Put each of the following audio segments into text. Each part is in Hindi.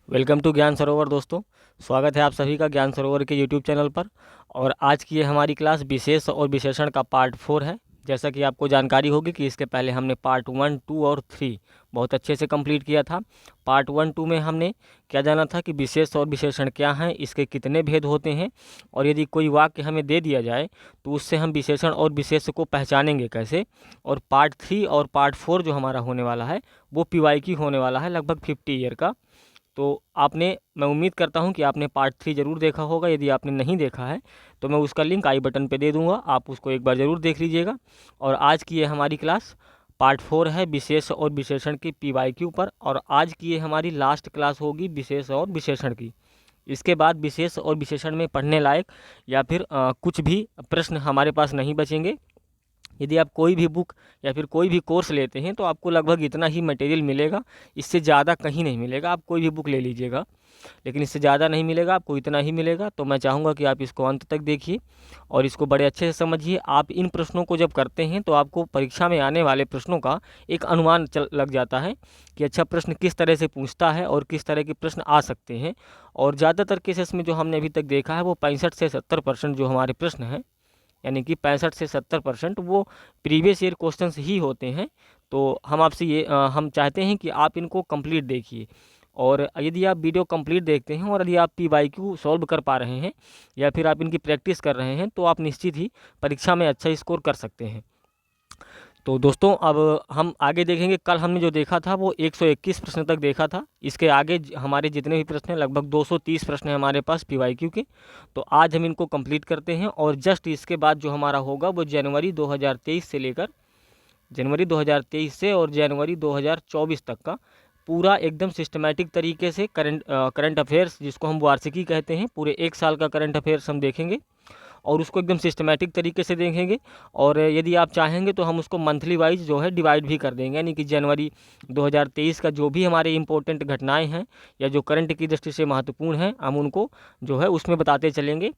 वेलकम टू ज्ञान सरोवर दोस्तों। स्वागत है आप सभी का ज्ञान सरोवर के यूट्यूब चैनल पर। और आज की ये हमारी क्लास विशेष और विशेषण का पार्ट 4 है। जैसा कि आपको जानकारी होगी कि इसके पहले हमने पार्ट 1, 2 और 3 बहुत अच्छे से कंप्लीट किया था। पार्ट 1, 2 में हमने क्या जाना था कि विशेष और विशेषण क्या हैं, इसके कितने भेद होते हैं, और यदि कोई वाक्य हमें दे दिया जाए तो उससे हम विशेषण और विशेष को पहचानेंगे कैसे। और पार्ट 3 और पार्ट 4 जो हमारा होने वाला है वो PYQ होने वाला है, लगभग 50 ईयर का। तो मैं उम्मीद करता हूं कि आपने पार्ट 3 ज़रूर देखा होगा। यदि आपने नहीं देखा है तो मैं उसका लिंक आई बटन पे दे दूंगा, आप उसको एक बार ज़रूर देख लीजिएगा। और आज की ये हमारी क्लास पार्ट 4 है विशेष और विशेषण की PYQ पर, और आज की ये हमारी लास्ट क्लास होगी विशेष और विशेषण की। इसके बाद विशेष और विशेषण में पढ़ने लायक या फिर कुछ भी प्रश्न हमारे पास नहीं बचेंगे। यदि आप कोई भी बुक या फिर कोई भी कोर्स लेते हैं तो आपको लगभग इतना ही मटेरियल मिलेगा, इससे ज़्यादा कहीं नहीं मिलेगा। आप कोई भी बुक ले लीजिएगा लेकिन इससे ज़्यादा नहीं मिलेगा, आपको इतना ही मिलेगा। तो मैं चाहूँगा कि आप इसको अंत तक देखिए और इसको बड़े अच्छे से समझिए। आप इन प्रश्नों को जब करते हैं तो आपको परीक्षा में आने वाले प्रश्नों का एक अनुमान लग जाता है कि अच्छा प्रश्न किस तरह से पूछता है और किस तरह के प्रश्न आ सकते हैं। और ज़्यादातर केसेस में जो हमने अभी तक देखा है वो 65 से 70% जो हमारे प्रश्न हैं, यानी कि 65 से 70% वो प्रीवियस ईयर क्वेश्चंस ही होते हैं। तो हम आपसे हम चाहते हैं कि आप इनको कंप्लीट देखिए। और यदि आप वीडियो कंप्लीट देखते हैं और यदि आप PYQ सॉल्व कर पा रहे हैं या फिर आप इनकी प्रैक्टिस कर रहे हैं तो आप निश्चित ही परीक्षा में अच्छा स्कोर कर सकते हैं। तो दोस्तों अब हम आगे देखेंगे। कल हमने जो देखा था वो 121 प्रश्न तक देखा था। इसके आगे हमारे जितने भी प्रश्न हैं, लगभग 230 प्रश्न हैं हमारे पास PYQ के। तो आज हम इनको कंप्लीट करते हैं और जस्ट इसके बाद जो हमारा होगा वो जनवरी 2023 से लेकर जनवरी 2023 से और जनवरी 2024 तक का पूरा एकदम सिस्टमेटिक तरीके से करंट अफेयर्स, जिसको हम वार्षिकी कहते हैं, पूरे एक साल का करंट अफेयर्स हम देखेंगे और उसको एकदम सिस्टमेटिक तरीके से देखेंगे। और यदि आप चाहेंगे तो हम उसको मंथली वाइज जो है डिवाइड भी कर देंगे, यानी कि जनवरी 2023 का जो भी हमारे इंपॉर्टेंट घटनाएं हैं या जो करंट की दृष्टि से महत्वपूर्ण हैं हम उनको जो है उसमें बताते चलेंगे।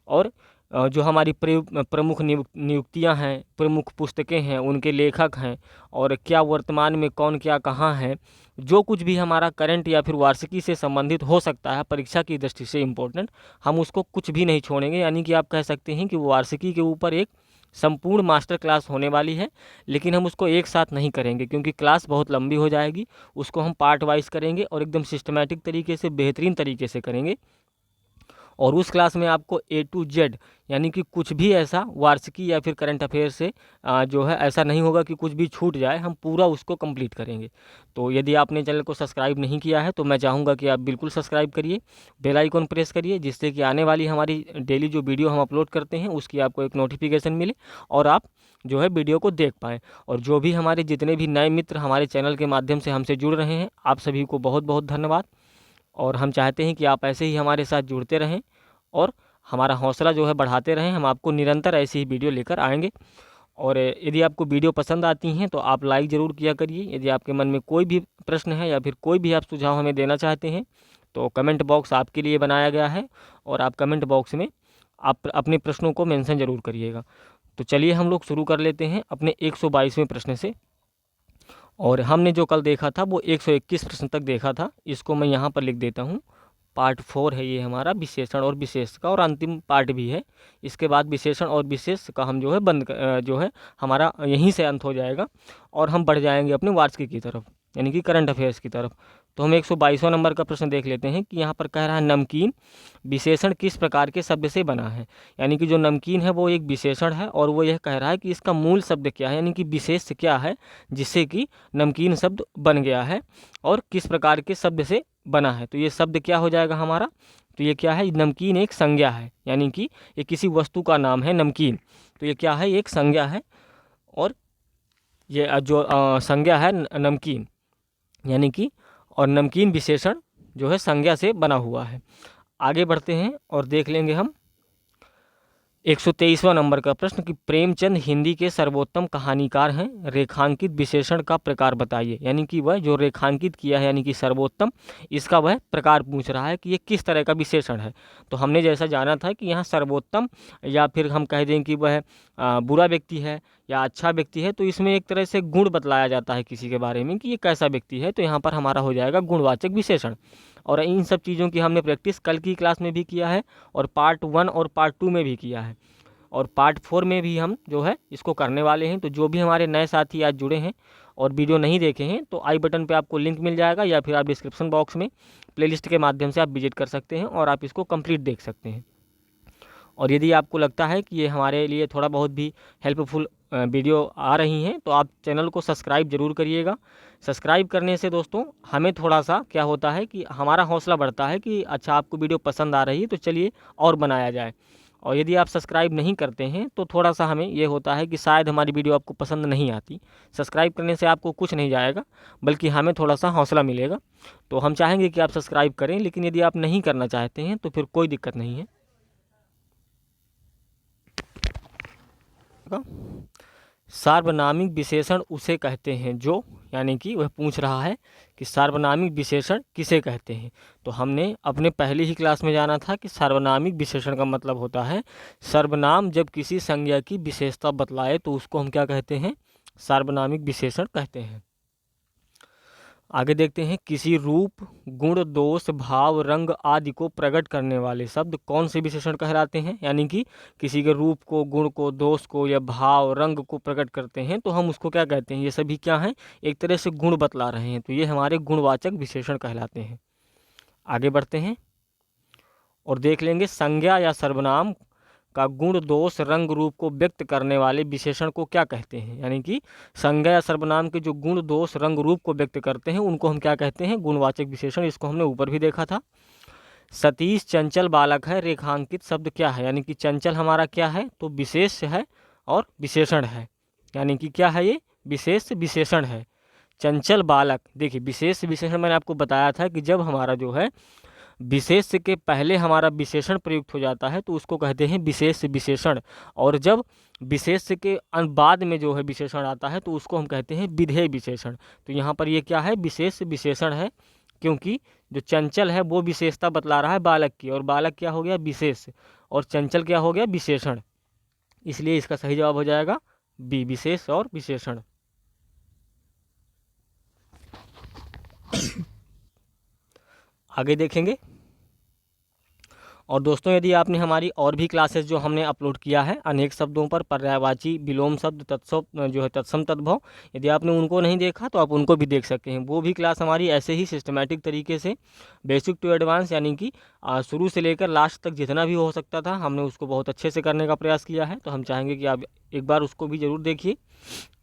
और जो हमारी प्रमुख नियुक्तियां हैं, प्रमुख पुस्तकें हैं, उनके लेखक हैं और क्या वर्तमान में कौन क्या कहाँ है, जो कुछ भी हमारा करंट या फिर वार्षिकी से संबंधित हो सकता है परीक्षा की दृष्टि से इम्पोर्टेंट, हम उसको कुछ भी नहीं छोड़ेंगे। यानी कि आप कह सकते हैं कि वो वार्षिकी के ऊपर एक संपूर्ण मास्टर क्लास होने वाली है। लेकिन हम उसको एक साथ नहीं करेंगे क्योंकि क्लास बहुत लंबी हो जाएगी। उसको हम पार्ट वाइज करेंगे और एकदम सिस्टमेटिक तरीके से, बेहतरीन तरीके से करेंगे। और उस क्लास में आपको A to Z, यानी कि कुछ भी ऐसा वार्षिकी या फिर करंट अफेयर से जो है ऐसा नहीं होगा कि कुछ भी छूट जाए, हम पूरा उसको कंप्लीट करेंगे। तो यदि आपने चैनल को सब्सक्राइब नहीं किया है तो मैं चाहूँगा कि आप बिल्कुल सब्सक्राइब करिए, बेल आइकन प्रेस करिए, जिससे कि आने वाली हमारी डेली जो वीडियो हम अपलोड करते हैं उसकी आपको एक नोटिफिकेशन मिले और आप जो है वीडियो को देख पाएँ। और जो भी हमारे जितने भी नए मित्र हमारे चैनल के माध्यम से हमसे जुड़ रहे हैं, आप सभी को बहुत बहुत धन्यवाद। और हम चाहते हैं कि आप ऐसे ही हमारे साथ जुड़ते रहें और हमारा हौसला जो है बढ़ाते रहें। हम आपको निरंतर ऐसी ही वीडियो लेकर आएंगे। और यदि आपको वीडियो पसंद आती हैं तो आप लाइक ज़रूर किया करिए। यदि आपके मन में कोई भी प्रश्न है या फिर कोई भी आप सुझाव हमें देना चाहते हैं तो कमेंट बॉक्स आपके लिए बनाया गया है और आप कमेंट बॉक्स में आप अपने प्रश्नों को मेंशन ज़रूर करिएगा। तो चलिए हम लोग शुरू कर लेते हैं अपने 122वें प्रश्न से। और हमने जो कल देखा था वो 121 प्रश्न तक देखा था। इसको मैं यहाँ पर लिख देता हूँ। पार्ट 4 है ये हमारा विशेषण और विशेष का, और अंतिम पार्ट भी है। इसके बाद विशेषण और विशेष का हम जो है जो है हमारा यहीं से अंत हो जाएगा और हम बढ़ जाएंगे अपने वार्षिकी की तरफ, यानी कि करंट अफेयर्स की तरफ। तो हम 122वां नंबर का प्रश्न देख लेते हैं कि यहाँ पर कह रहा है नमकीन विशेषण किस प्रकार के शब्द से बना है। यानी कि जो नमकीन है वो एक विशेषण है और वो यह कह रहा है कि इसका मूल शब्द क्या है, यानी कि विशेष क्या है जिससे कि नमकीन शब्द बन गया है और किस प्रकार के शब्द से बना है। तो ये शब्द क्या हो जाएगा हमारा, तो ये क्या है, नमकीन एक संज्ञा है, यानी कि ये किसी वस्तु का नाम है नमकीन। तो ये क्या है, एक संज्ञा है। और ये जो संज्ञा है नमकीन, यानी कि और नमकीन विशेषण जो है संज्ञा से बना हुआ है। आगे बढ़ते हैं और देख लेंगे हम 123वां नंबर का प्रश्न कि प्रेमचंद हिंदी के सर्वोत्तम कहानीकार हैं, रेखांकित विशेषण का प्रकार बताइए। यानी कि वह जो रेखांकित किया है, यानी कि सर्वोत्तम, इसका वह प्रकार पूछ रहा है कि ये किस तरह का विशेषण है। तो हमने जैसा जाना था कि यहाँ सर्वोत्तम या फिर हम कह दें कि वह बुरा व्यक्ति है या अच्छा व्यक्ति है, तो इसमें एक तरह से गुण बतलाया जाता है किसी के बारे में कि ये कैसा व्यक्ति है। तो यहाँ पर हमारा हो जाएगा गुणवाचक विशेषण। और इन सब चीज़ों की हमने प्रैक्टिस कल की क्लास में भी किया है और पार्ट 1 और पार्ट 2 में भी किया है, और पार्ट 4 में भी हम जो है इसको करने वाले हैं। तो जो भी हमारे नए साथी आज जुड़े हैं और वीडियो नहीं देखे हैं तो आई बटन पे आपको लिंक मिल जाएगा, या फिर आप डिस्क्रिप्शन बॉक्स में प्लेलिस्ट के माध्यम से आप विजिट कर सकते हैं और आप इसको कंप्लीट देख सकते हैं। और यदि आपको लगता है कि ये हमारे लिए थोड़ा बहुत भी हेल्पफुल वीडियो आ रही हैं तो आप चैनल को सब्सक्राइब ज़रूर करिएगा। सब्सक्राइब करने से दोस्तों हमें थोड़ा सा क्या होता है कि हमारा हौसला बढ़ता है कि अच्छा आपको वीडियो पसंद आ रही है तो चलिए और बनाया जाए। और यदि आप सब्सक्राइब नहीं करते हैं तो थोड़ा सा हमें ये होता है कि शायद हमारी वीडियो आपको पसंद नहीं आती। सब्सक्राइब करने से आपको कुछ नहीं जाएगा, बल्कि हमें थोड़ा सा हौसला मिलेगा। तो हम चाहेंगे कि आप सब्सक्राइब करें, लेकिन यदि आप नहीं करना चाहते हैं तो फिर कोई दिक्कत नहीं है। सार्वनामिक विशेषण उसे कहते हैं जो, यानी कि वह पूछ रहा है कि सार्वनामिक विशेषण किसे कहते हैं। तो हमने अपने पहली ही क्लास में जाना था कि सार्वनामिक विशेषण का मतलब होता है सर्वनाम जब किसी संज्ञा की विशेषता बतलाए तो उसको हम क्या कहते हैं, सार्वनामिक विशेषण कहते हैं। आगे देखते हैं, किसी रूप, गुण, दोष, भाव, रंग आदि को प्रकट करने वाले शब्द कौन से विशेषण कहलाते हैं। यानी कि किसी के रूप को, गुण को, दोष को या भाव, रंग को प्रकट करते हैं तो हम उसको क्या कहते हैं। ये सभी क्या हैं, एक तरह से गुण बतला रहे हैं, तो ये हमारे गुणवाचक विशेषण कहलाते हैं। आगे बढ़ते हैं और देख लेंगे संज्ञा या सर्वनाम का गुण, दोष, रंग, रूप को व्यक्त करने वाले विशेषण को क्या कहते हैं। यानी कि संज्ञा या सर्वनाम के जो गुण, दोष, रंग, रूप को व्यक्त करते हैं उनको हम क्या कहते हैं, गुणवाचक विशेषण। इसको हमने ऊपर भी देखा था। सतीश चंचल बालक है, रेखांकित शब्द क्या है। यानी कि चंचल हमारा क्या है, तो विशेष है और विशेषण है। यानी कि क्या है, ये विशेष विशेषण है। चंचल बालक, देखिए विशेष विशेषण मैंने आपको बताया था कि जब हमारा जो है विशेष के पहले हमारा विशेषण प्रयुक्त हो जाता है तो उसको कहते हैं विशेष विशेषण, और जब विशेष के बाद में जो है विशेषण आता है तो उसको हम कहते हैं विधेय विशेषण। तो यहाँ पर ये क्या है, विशेष विशेषण है, क्योंकि जो चंचल है वो विशेषता बतला रहा है बालक की, और बालक क्या हो गया, विशेष, और चंचल क्या हो गया, विशेषण। इसलिए इसका सही जवाब हो जाएगा बी, विशेष और विशेषण। आगे देखेंगे। और दोस्तों यदि आपने हमारी और भी क्लासेस जो हमने अपलोड किया है अनेक शब्दों पर, पर्यायवाची, विलोम शब्द, तत्सम जो है तत्सम तद्भव, यदि आपने उनको नहीं देखा तो आप उनको भी देख सकते हैं। वो भी क्लास हमारी ऐसे ही सिस्टमेटिक तरीके से बेसिक टू एडवांस, यानी कि शुरू से लेकर लास्ट तक जितना भी हो सकता था हमने उसको बहुत अच्छे से करने का प्रयास किया है। तो हम चाहेंगे कि आप एक बार उसको भी ज़रूर देखिए,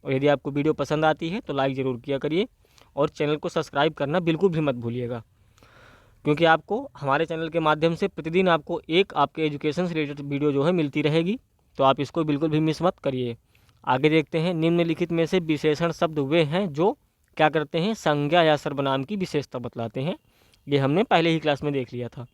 और यदि आपको वीडियो पसंद आती है तो लाइक ज़रूर किया करिए, और चैनल को सब्सक्राइब करना बिल्कुल भी मत भूलिएगा, क्योंकि आपको हमारे चैनल के माध्यम से प्रतिदिन आपको एक आपके एजुकेशन से रिलेटेड वीडियो जो है मिलती रहेगी, तो आप इसको बिल्कुल भी मिस मत करिए। आगे देखते हैं, निम्नलिखित में से विशेषण शब्द वे हैं जो क्या करते हैं, संज्ञा या सर्वनाम की विशेषता बतलाते हैं। ये हमने पहले ही क्लास में देख लिया था।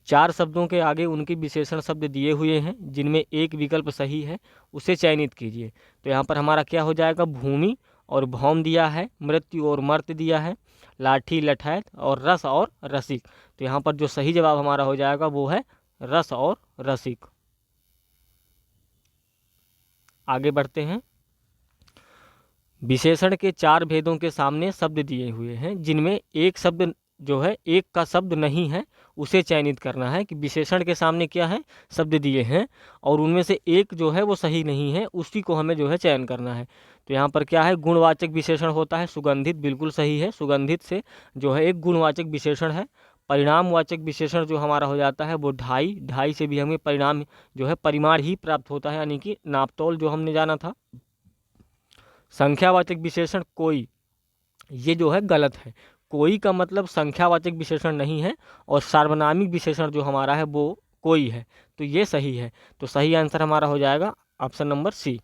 4 शब्दों के आगे उनके विशेषण शब्द दिए हुए हैं, जिनमें एक विकल्प सही है उसे चयनित कीजिए। तो यहाँ पर हमारा क्या हो जाएगा, भूमि और भौम दिया है, मृत्यु और मर्त दिया है, लाठी, लठैत और रस और रसिक। तो यहाँ पर जो सही जवाब हमारा हो जाएगा वो है रस और रसिक। आगे बढ़ते हैं। विशेषण के 4 भेदों के सामने शब्द दिए हुए हैं, जिनमें एक शब्द जो है, एक का शब्द नहीं है उसे चयनित करना है। कि विशेषण के सामने क्या है, शब्द दिए हैं और उनमें से एक जो है वो सही नहीं है, उसी को हमें जो है चयन करना है। तो यहाँ पर क्या है, गुणवाचक विशेषण होता है सुगंधित, बिल्कुल सही है, सुगंधित से जो है एक गुणवाचक विशेषण है। परिणामवाचक विशेषण जो हमारा हो जाता है वो ढाई, ढाई से भी हमें परिणाम जो है परिमाण ही प्राप्त होता है, यानी कि नापतोल जो हमने जाना था। संख्यावाचक विशेषण कोई, ये जो है गलत है, कोई का मतलब संख्यावाचक विशेषण नहीं है, और सार्वनामिक विशेषण जो हमारा है वो कोई है, तो ये सही है। तो सही आंसर हमारा हो जाएगा ऑप्शन नंबर सी।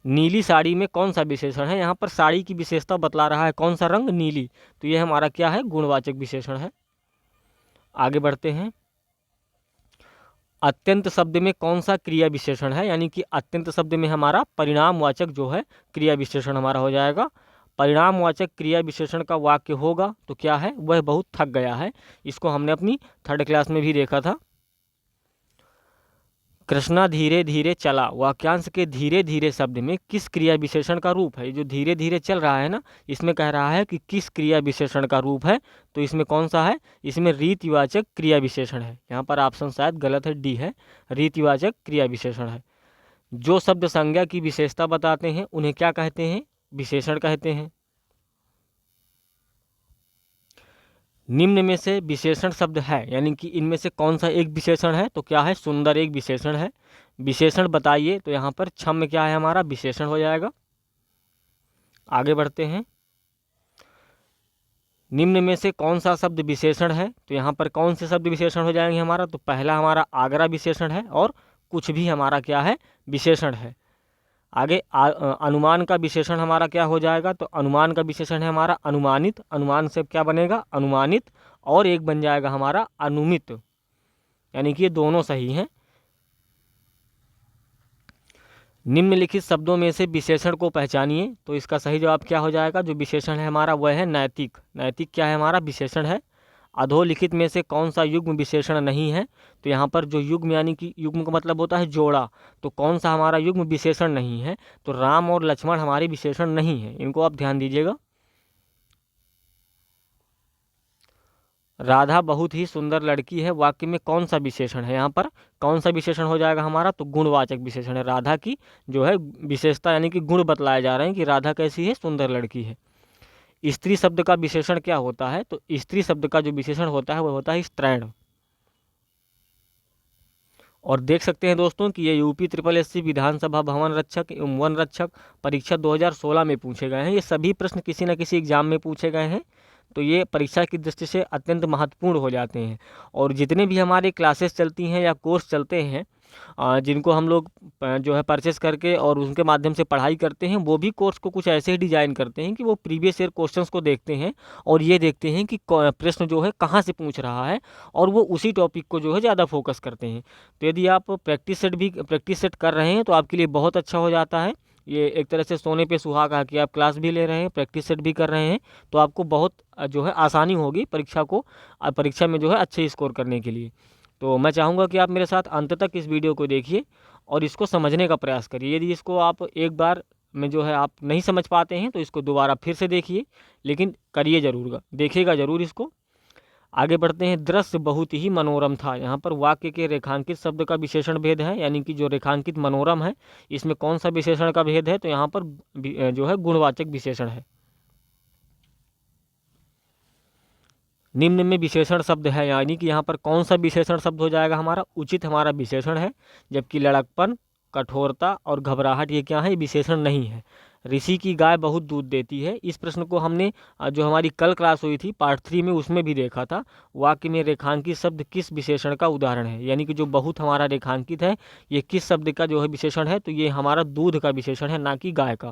नीली साड़ी में कौन सा विशेषण है, यहाँ पर साड़ी की विशेषता बतला रहा है कौन सा रंग, नीली, तो ये हमारा क्या है, गुणवाचक विशेषण है। आगे बढ़ते हैं। अत्यंत शब्द में कौन सा क्रिया विशेषण है, यानी कि अत्यंत शब्द में हमारा परिणामवाचक जो है क्रिया विशेषण हमारा हो जाएगा। परिणामवाचक क्रिया विशेषण का वाक्य होगा तो क्या है, वह बहुत थक गया है। इसको हमने अपनी 3rd क्लास में भी देखा था। कृष्णा धीरे धीरे चला वाक्यांश के धीरे धीरे शब्द में किस क्रिया विशेषण का रूप है। जो धीरे धीरे चल रहा है ना, इसमें कह रहा है कि किस क्रिया विशेषण का रूप है। तो इसमें कौन सा है, इसमें रीतिवाचक क्रिया विशेषण है। यहाँ पर ऑप्शन शायद गलत है, डी है, रीतिवाचक क्रिया विशेषण है। जो शब्द संज्ञा की विशेषता बताते हैं उन्हें क्या कहते हैं, विशेषण कहते हैं। निम्न में से विशेषण शब्द है, यानी कि इनमें से कौन सा एक विशेषण है, तो क्या है, सुंदर एक विशेषण है। विशेषण बताइए, तो यहाँ पर क्षम्य क्या है, हमारा विशेषण हो जाएगा। आगे बढ़ते हैं। निम्न में से कौन सा शब्द विशेषण है, तो यहाँ पर कौन से शब्द विशेषण हो जाएंगे हमारा, तो पहला हमारा आगरा विशेषण है और कुछ भी हमारा क्या है, विशेषण है। आगे अनुमान का विशेषण हमारा क्या हो जाएगा, तो अनुमान का विशेषण है हमारा अनुमानित। अनुमान से क्या बनेगा, अनुमानित, और एक बन जाएगा हमारा अनुमित, यानी कि ये दोनों सही हैं। निम्नलिखित शब्दों में से विशेषण को पहचानिए, तो इसका सही जवाब क्या हो जाएगा, जो विशेषण है हमारा वह है नैतिक। नैतिक क्या है, हमारा विशेषण है। अधोलिखित में से कौन सा युग्म विशेषण नहीं है, तो यहाँ पर जो युग्म, यानी कि युग्म का मतलब होता है जोड़ा, तो कौन सा हमारा युग्म विशेषण नहीं है, तो राम और लक्ष्मण हमारे विशेषण नहीं है। इनको आप ध्यान दीजिएगा। राधा बहुत ही सुंदर लड़की है, वाक्य में कौन सा विशेषण है, यहाँ पर कौन सा विशेषण हो जाएगा हमारा, तो गुणवाचक विशेषण है। राधा की जो है विशेषता, यानी कि गुण बतलाए जा रहे हैं कि राधा कैसी है, सुंदर लड़की है। स्त्री शब्द का विशेषण क्या होता है, तो स्त्री शब्द का जो विशेषण होता है वह होता है स्त्रैण। और देख सकते हैं दोस्तों कि ये यूपी SSS विधानसभा भवन रक्षक एवं वन रक्षक परीक्षा 2016 में पूछे गए हैं। ये सभी प्रश्न किसी न किसी एग्जाम में पूछे गए हैं, तो ये परीक्षा की दृष्टि से अत्यंत महत्वपूर्ण हो जाते हैं। और जितने भी हमारे क्लासेस चलती हैं या कोर्स चलते हैं, जिनको हम लोग जो है परचेस करके और उनके माध्यम से पढ़ाई करते हैं, वो भी कोर्स को कुछ ऐसे ही डिजाइन करते हैं कि वो प्रीवियस ईयर क्वेश्चंस को देखते हैं और ये देखते हैं कि प्रश्न जो है कहाँ से पूछ रहा है, और वो उसी टॉपिक को जो है ज़्यादा फोकस करते हैं। तो यदि आप प्रैक्टिस सेट कर रहे हैं तो आपके लिए बहुत अच्छा हो जाता है। ये एक तरह से सोने पे सुहागा कि आप क्लास भी ले रहे हैं, प्रैक्टिस सेट भी कर रहे हैं, तो आपको बहुत जो है आसानी होगी परीक्षा में जो है अच्छे स्कोर करने के लिए। तो मैं चाहूँगा कि आप मेरे साथ अंत तक इस वीडियो को देखिए और इसको समझने का प्रयास करिए। यदि इसको आप एक बार में जो है आप नहीं समझ पाते हैं तो इसको दोबारा फिर से देखिए, लेकिन करिए ज़रूर, देखिएगा ज़रूर इसको। आगे बढ़ते हैं। दृश्य बहुत ही मनोरम था, यहाँ पर वाक्य के रेखांकित शब्द का विशेषण भेद है, यानी कि जो रेखांकित मनोरम है इसमें कौन सा विशेषण का भेद है, तो यहाँ पर जो है गुणवाचक विशेषण है। निम्न में विशेषण शब्द है, यानी कि यहाँ पर कौन सा विशेषण शब्द हो जाएगा हमारा, उचित हमारा विशेषण है। जबकि लड़कपन, कठोरता और घबराहट ये क्या है, विशेषण नहीं है। ऋषि की गाय बहुत दूध देती है, इस प्रश्न को हमने जो हमारी कल क्लास हुई थी पार्ट 3 में उसमें भी देखा था। वाक्य में रेखांकित शब्द किस विशेषण का उदाहरण है, यानी कि जो बहुत हमारा रेखांकित है ये किस शब्द का जो है विशेषण है, तो ये हमारा दूध का विशेषण है, ना कि गाय का।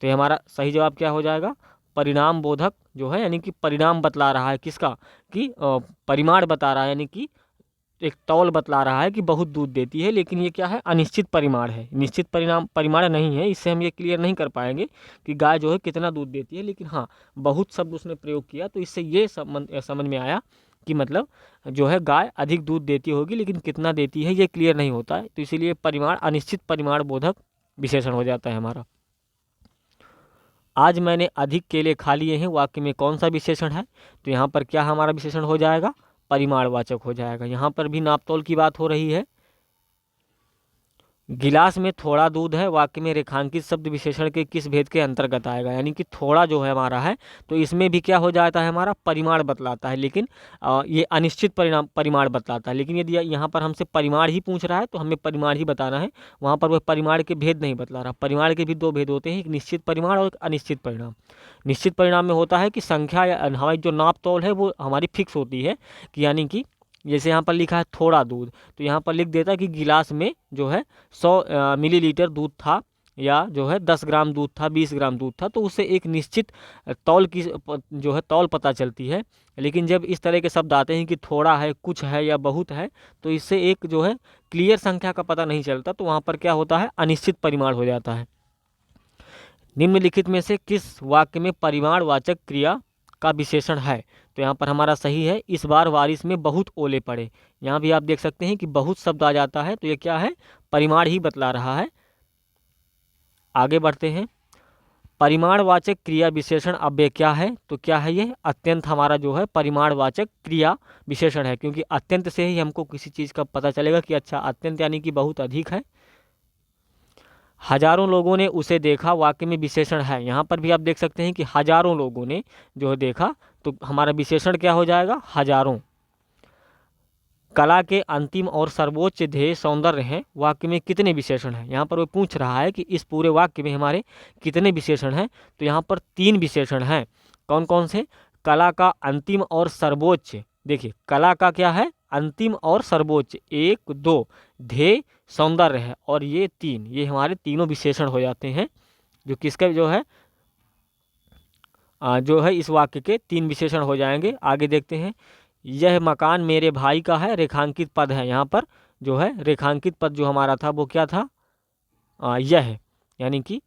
तो ये हमारा सही जवाब क्या हो जाएगा, परिणाम बोधक जो है, यानी कि परिणाम बतला रहा है किसका, कि परिमाण बता रहा है, यानी कि एक तौल बतला रहा है कि बहुत दूध देती है, लेकिन ये क्या है, अनिश्चित परिमाण है, निश्चित परिमाण नहीं है। इससे हम ये क्लियर नहीं कर पाएंगे कि गाय जो है कितना दूध देती है, लेकिन हाँ बहुत शब्द उसने प्रयोग किया तो इससे ये समझ में आया कि मतलब जो है गाय अधिक दूध देती होगी, लेकिन कितना देती है ये क्लियर नहीं होता है, तो इसीलिए परिमाण अनिश्चित परिमाण बोधक विशेषण हो जाता है हमारा। आज मैंने अधिक केले खा लिए हैं, वाक्य में कौन सा विशेषण है, तो यहाँ पर क्या हमारा विशेषण हो जाएगा, परिमाणवाचक हो जाएगा। यहाँ पर भी नापतोल की बात हो रही है। गिलास में थोड़ा दूध है, वाक्य में रेखांकित शब्द विशेषण के किस भेद के अंतर्गत आएगा, यानी कि थोड़ा जो है हमारा है तो इसमें भी क्या हो जाता है, हमारा परिमाण बतलाता है, लेकिन ये अनिश्चित परिमाण बतलाता है। लेकिन यदि यहाँ पर हमसे परिमाण ही पूछ रहा है तो हमें परिमाण ही बताना है, वहाँ पर वह परिमाण के भेद नहीं बतला रहा। परिमाण के भी दो भेद होते हैं, एक निश्चित परिमाण और एक अनिश्चित परिणाम। निश्चित परिणाम में होता है कि संख्या या हमारी जो नाप तौल है वो हमारी फिक्स होती है, कि यानी कि जैसे यहाँ पर लिखा है थोड़ा दूध, तो यहाँ पर लिख देता कि गिलास में जो है 100 मिलीलीटर दूध था, या जो है 10 ग्राम दूध था, 20 ग्राम दूध था, तो उससे एक निश्चित तौल की जो है तौल पता चलती है। लेकिन जब इस तरह के शब्द आते हैं कि थोड़ा है, कुछ है या बहुत है, तो इससे एक जो है क्लियर संख्या का पता नहीं चलता, तो वहाँ पर क्या होता है, अनिश्चित परिमाण हो जाता है। निम्नलिखित में से किस वाक्य में परिमाणवाचक क्रिया का विशेषण है। तो यहाँ पर हमारा सही है, इस बार बारिश में बहुत ओले पड़े। यहाँ भी आप देख सकते हैं कि बहुत शब्द आ जाता है, तो ये क्या है, परिमाण ही बतला रहा है। आगे बढ़ते हैं। परिमाणवाचक क्रिया विशेषण अव्यय क्या है, तो क्या है ये, अत्यंत हमारा जो है परिमाणवाचक क्रिया विशेषण है, क्योंकि अत्यंत से ही हमको किसी चीज़ का पता चलेगा कि अच्छा अत्यंत यानी कि बहुत अधिक है। हजारों लोगों ने उसे देखा, वाक्य में विशेषण है। यहाँ पर भी आप देख सकते हैं कि हजारों लोगों ने जो देखा, तो हमारा विशेषण क्या हो जाएगा, हजारों। कला के अंतिम और सर्वोच्च ध्येय सौंदर्य हैं, वाक्य में कितने विशेषण हैं। यहाँ पर वो पूछ रहा है कि इस पूरे वाक्य में हमारे कितने विशेषण हैं, तो यहाँ पर 3 विशेषण हैं। कौन कौन से, कला का अंतिम और सर्वोच्च, देखिए कला का क्या है, अंतिम और सर्वोच्च 1 2, ध्येय सौंदर्य है, और ये 3, ये हमारे तीनों विशेषण हो जाते हैं, जो किसके जो है इस वाक्य के 3 विशेषण हो जाएंगे। आगे देखते हैं। यह मकान मेरे भाई का है, रेखांकित पद है। यहाँ पर जो है रेखांकित पद जो हमारा था वो क्या था, यह, यानी कि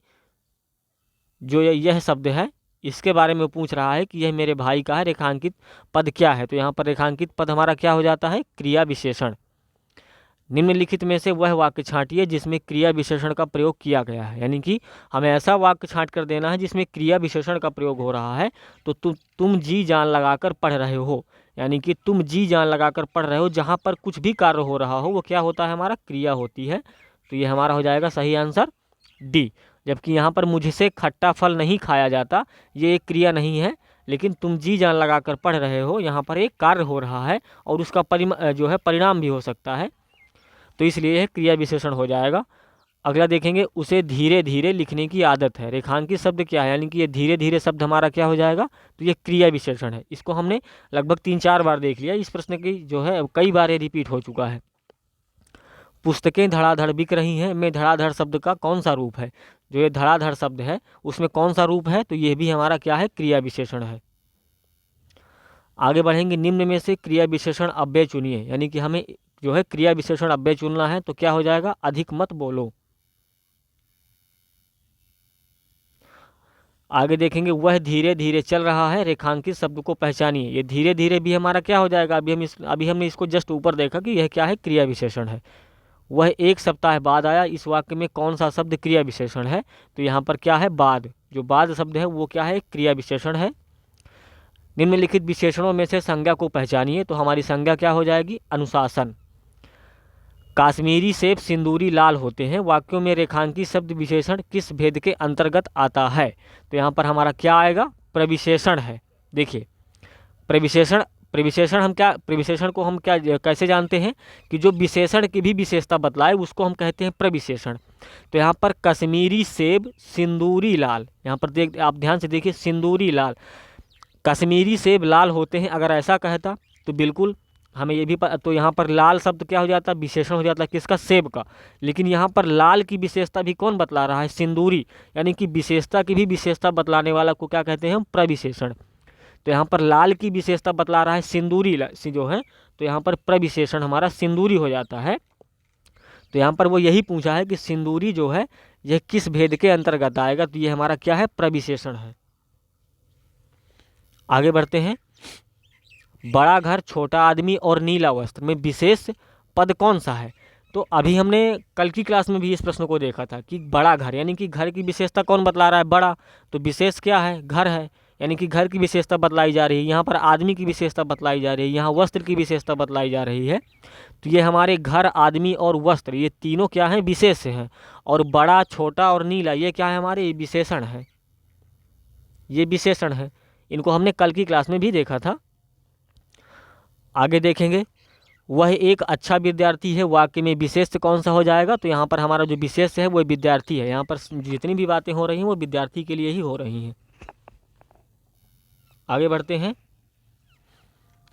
जो यह शब्द है इसके बारे में पूछ रहा है कि यह मेरे भाई का है, रेखांकित पद क्या है। तो यहाँ पर रेखांकित पद हमारा क्या हो जाता है, क्रिया विशेषण। निम्नलिखित में से वह वाक्य छांटिए जिसमें क्रिया विशेषण का प्रयोग किया गया है, यानी कि हमें ऐसा वाक्य छांट कर देना है जिसमें क्रिया विशेषण का प्रयोग हो रहा है। तो तुम जी जान लगाकर पढ़ रहे हो, यानी कि तुम जी जान लगाकर पढ़ रहे हो, जहाँ पर कुछ भी कार्य हो रहा हो वो क्या होता है, हमारा क्रिया होती है। तो ये हमारा हो जाएगा सही आंसर डी। जबकि यहाँ पर मुझसे खट्टा फल नहीं खाया जाता, ये एक क्रिया नहीं है, लेकिन तुम जी जान लगाकर पढ़ रहे हो, यहाँ पर एक कार्य हो रहा है और उसका परिणाम भी हो सकता है, तो इसलिए यह क्रिया विशेषण हो जाएगा। अगला देखेंगे, उसे धीरे धीरे लिखने की आदत है। रेखांकित शब्द क्या है, यानी कि ये धीरे धीरे शब्द हमारा क्या हो जाएगा, तो ये क्रिया विशेषण है। इसको हमने लगभग 3-4 बार देख लिया, इस प्रश्न की जो है कई बार ये रिपीट हो चुका है। पुस्तकें धड़ाधड़ बिक रही हैं, में धड़ाधड़ शब्द का कौन सा रूप है, जो ये धड़ाधड़ शब्द है उसमें कौन सा रूप है, तो ये भी हमारा क्या है, क्रिया विशेषण है। आगे बढ़ेंगे। निम्न में से क्रिया विशेषण अव्यय चुनिए, यानी कि हमें जो है क्रिया विशेषण अव्यय चुनना है, तो क्या हो जाएगा, अधिक मत बोलो। आगे देखेंगे, वह धीरे धीरे चल रहा है, रेखांकित शब्द को पहचानिए। ये धीरे धीरे भी हमारा क्या हो जाएगा, अभी हमने इसको जस्ट ऊपर देखा कि यह क्या है, क्रिया विशेषण है। वह 1 सप्ताह बाद आया, इस वाक्य में कौन सा शब्द क्रिया विशेषण है, तो यहाँ पर क्या है, बाद। जो बाद शब्द है वो क्या है, क्रिया विशेषण है। निम्नलिखित विशेषणों में से संज्ञा को पहचानिए, तो हमारी संज्ञा क्या हो जाएगी, अनुशासन। काश्मीरी सेब सिंदूरी लाल होते हैं, वाक्यों में रेखांकित शब्द विशेषण किस भेद के अंतर्गत आता है, तो यहाँ पर हमारा क्या आएगा, प्रविशेषण है। देखिए प्रविशेषण को हम क्या कैसे जानते हैं कि जो विशेषण की भी विशेषता बतलाए उसको हम कहते हैं प्रविशेषण। तो यहाँ पर कश्मीरी सेब सिंदूरी लाल, यहाँ पर आप ध्यान से देखिए, सिंदूरी लाल, कश्मीरी सेब लाल होते हैं, अगर ऐसा कहता तो बिल्कुल हमें ये भी तो यहाँ पर लाल शब्द क्या हो जाता, विशेषण हो जाता किसका, सेब का। लेकिन यहाँ पर लाल की विशेषता भी कौन बतला रहा है, सिंदूरी, यानी कि विशेषता की भी विशेषता बतलाने वाला को क्या कहते हैं हम, प्रविशेषण। तो यहाँ पर लाल की विशेषता बतला रहा है सिंदूरी जो है, तो यहाँ पर प्रविशेषण हमारा सिंदूरी हो जाता है। तो यहाँ पर वो यही पूछा है कि सिंदूरी जो है यह किस भेद के अंतर्गत आएगा, तो ये हमारा क्या है, प्रविशेषण है। आगे बढ़ते हैं। बड़ा घर, छोटा आदमी और नीला वस्त्र में विशेष पद कौन सा है, तो अभी हमने कल की क्लास में भी इस प्रश्न को देखा था कि बड़ा घर, यानी कि घर की विशेषता कौन बतला रहा है, बड़ा, तो विशेष क्या है, घर है, यानी कि घर की विशेषता बतलाई जा रही है। यहाँ पर आदमी की विशेषता बतलाई जा रही है, यहाँ वस्त्र की विशेषता बतलाई जा रही है। तो ये हमारे घर, आदमी और वस्त्र, ये तीनों क्या हैं, विशेष हैं। और बड़ा, छोटा और नीला ये क्या है, हमारे विशेषण है, ये विशेषण है। इनको हमने कल की क्लास में भी देखा था। आगे देखेंगे, वह एक अच्छा विद्यार्थी है, वाक्य में विशेष कौन सा हो जाएगा, तो यहाँ पर हमारा जो विशेष है वो विद्यार्थी है। यहाँ पर जितनी भी बातें हो रही हैं वो विद्यार्थी के लिए ही हो रही हैं। आगे बढ़ते हैं।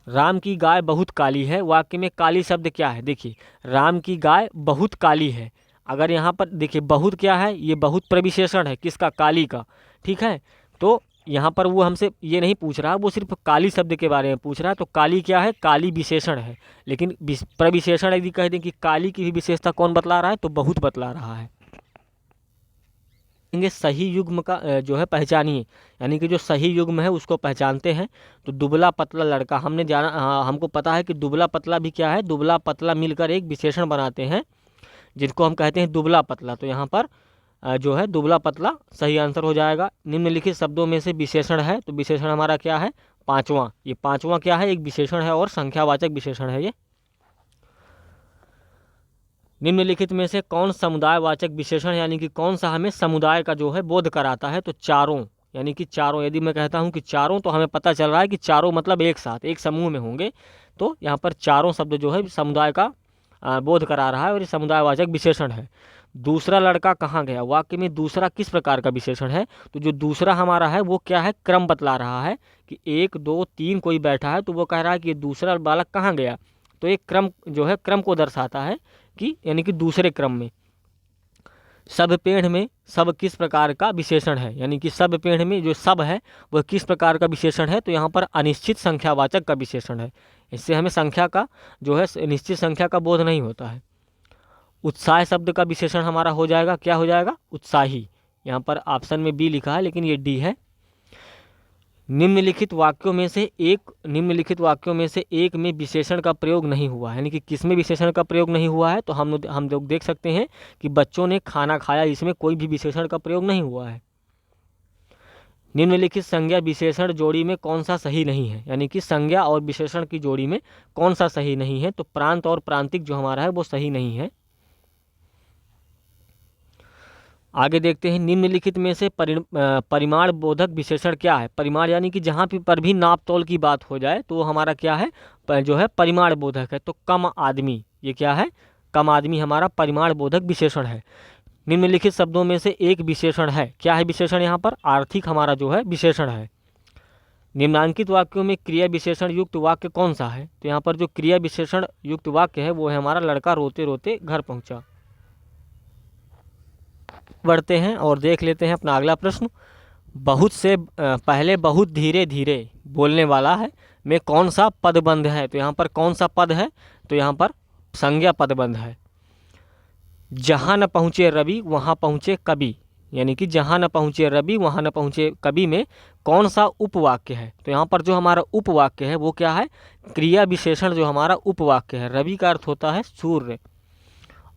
राम की गाय बहुत काली है, वाक्य में काली शब्द क्या है, देखिए राम की गाय बहुत काली है। अगर यहाँ पर देखिए बहुत क्या है, ये बहुत प्रविशेषण है किसका, काली का, ठीक है। तो यहाँ पर वो हमसे ये नहीं पूछ रहा, वो सिर्फ काली शब्द के बारे में पूछ रहा है। तो काली क्या है, काली विशेषण है, लेकिन प्रविशेषण यदि कह दें कि काली की भी विशेषता कौन बतला रहा है, तो बहुत बतला रहा है। सही युग्म का जो है पहचानिए, यानी कि जो सही युग्म है उसको पहचानते हैं। तो दुबला पतला लड़का, हमने जाना, हमको पता है कि दुबला पतला भी क्या है, दुबला पतला मिलकर एक विशेषण बनाते हैं जिनको हम कहते हैं दुबला पतला। तो यहाँ पर जो है दुबला पतला सही आंसर हो जाएगा। निम्नलिखित शब्दों में से विशेषण है, तो विशेषण हमारा क्या है, पांचवा। ये पांचवा क्या है, एक विशेषण है और संख्यावाचक विशेषण है ये। निम्नलिखित में से कौन समुदायवाचक विशेषण है, यानी कि कौन सा हमें समुदाय का जो है बोध कराता है। तो चारों, यानी कि चारों, यदि मैं कहता हूं कि चारों, तो हमें पता चल रहा है कि चारों मतलब एक साथ एक समूह में होंगे। तो यहाँ पर चारों शब्द जो है समुदाय का बोध करा रहा है और ये समुदायवाचक विशेषण है। दूसरा लड़का कहाँ गया, वाक्य में दूसरा किस प्रकार का विशेषण है। तो जो दूसरा हमारा है वो क्या है, क्रम बतला रहा है कि 1 2 3 कोई बैठा है, तो वो कह रहा है कि ये दूसरा बालक कहाँ गया। तो एक क्रम जो है क्रम को दर्शाता है कि, यानी कि दूसरे क्रम में। सब पेड़ में सब किस प्रकार का विशेषण है, यानी कि सब पेड़ में जो सब है वह किस प्रकार का विशेषण है। तो यहाँ पर अनिश्चित संख्यावाचक का विशेषण है। इससे हमें संख्या का जो है निश्चित संख्या का बोध नहीं होता है। उत्साह शब्द का विशेषण हमारा हो जाएगा, क्या हो जाएगा, उत्साही। यहाँ पर ऑप्शन में बी लिखा है लेकिन ये डी है। निम्नलिखित वाक्यों में से एक में विशेषण का प्रयोग नहीं हुआ है, यानी कि किसमें विशेषण का प्रयोग नहीं हुआ है। तो हम लोग देख सकते हैं कि बच्चों ने खाना खाया, इसमें कोई भी विशेषण का प्रयोग नहीं हुआ है। निम्नलिखित संज्ञा विशेषण जोड़ी में कौन सा सही नहीं है, यानी कि संज्ञा और विशेषण की जोड़ी में कौन सा सही नहीं है। तो प्रांत और प्रांतिक जो हमारा है वो सही नहीं है। आगे देखते हैं, निम्नलिखित में से परिमाण बोधक विशेषण क्या है। परिमाण यानी कि जहाँ पर भी नाप तोल की बात हो जाए तो वो हमारा क्या है, जो है परिमाण बोधक है। तो कम आदमी, ये क्या है, कम आदमी हमारा परिमाण बोधक विशेषण है। निम्नलिखित शब्दों में से एक विशेषण है, क्या है विशेषण, यहाँ पर आर्थिक हमारा जो है विशेषण है। निम्नांकित वाक्यों में क्रिया विशेषण युक्त वाक्य कौन सा है। तो यहाँ पर जो क्रिया विशेषण युक्त वाक्य है वो है हमारा लड़का रोते रोते घर पहुँचा। बढ़ते हैं और देख लेते हैं अपना अगला प्रश्न। बहुत से पहले बहुत धीरे धीरे बोलने वाला है में कौन सा पदबंध है। तो यहाँ पर कौन सा पद है, तो यहाँ पर संज्ञा पदबंध है। जहाँ न पहुँचे रवि वहाँ पहुँचे कवि, यानी कि जहाँ न पहुँचे रवि वहाँ न पहुँचे कवि में कौन सा उपवाक्य है। तो यहाँ पर जो हमारा उपवाक्य है वो क्या है, क्रिया विशेषण जो हमारा उपवाक्य है। रवि का अर्थ होता है सूर्य,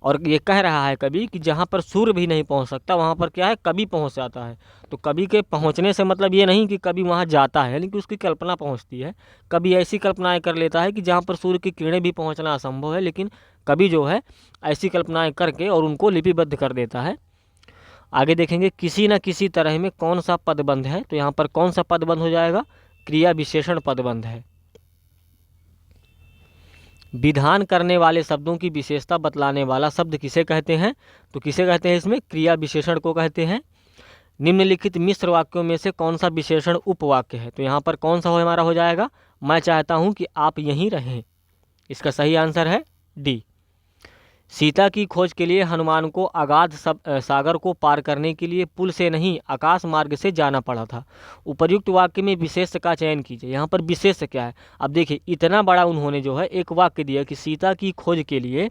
और ये कह रहा है कवि कि जहाँ पर सूर्य भी नहीं पहुँच सकता वहाँ पर क्या है, कवि पहुँच जाता है। तो कवि के पहुँचने से मतलब ये नहीं कि कवि वहाँ जाता है, यानी कि उसकी कल्पना पहुँचती है। कवि ऐसी कल्पनाएं कर लेता है कि जहाँ पर सूर्य की किरणें भी पहुँचना असंभव है, लेकिन कवि जो है ऐसी कल्पनाएं करके और उनको लिपिबद्ध कर देता है। आगे देखेंगे, किसी न किसी तरह में कौन सा पदबंध है। तो यहाँ पर कौन सा पदबंध हो जाएगा, क्रिया विशेषण पदबंध है। विधान करने वाले शब्दों की विशेषता बतलाने वाला शब्द किसे कहते हैं। तो किसे कहते हैं, इसमें क्रिया विशेषण को कहते हैं। निम्नलिखित मिश्र वाक्यों में से कौन सा विशेषण उपवाक्य है। तो यहाँ पर कौन सा हमारा हो जाएगा, मैं चाहता हूँ कि आप यहीं रहें। इसका सही आंसर है डी। सीता की खोज के लिए हनुमान को अगाध सागर को पार करने के लिए पुल से नहीं आकाश मार्ग से जाना पड़ा था। उपर्युक्त वाक्य में विशेष का चयन कीजिए। यहाँ पर विशेष क्या है, अब देखिए इतना बड़ा उन्होंने जो है एक वाक्य दिया कि सीता की खोज के लिए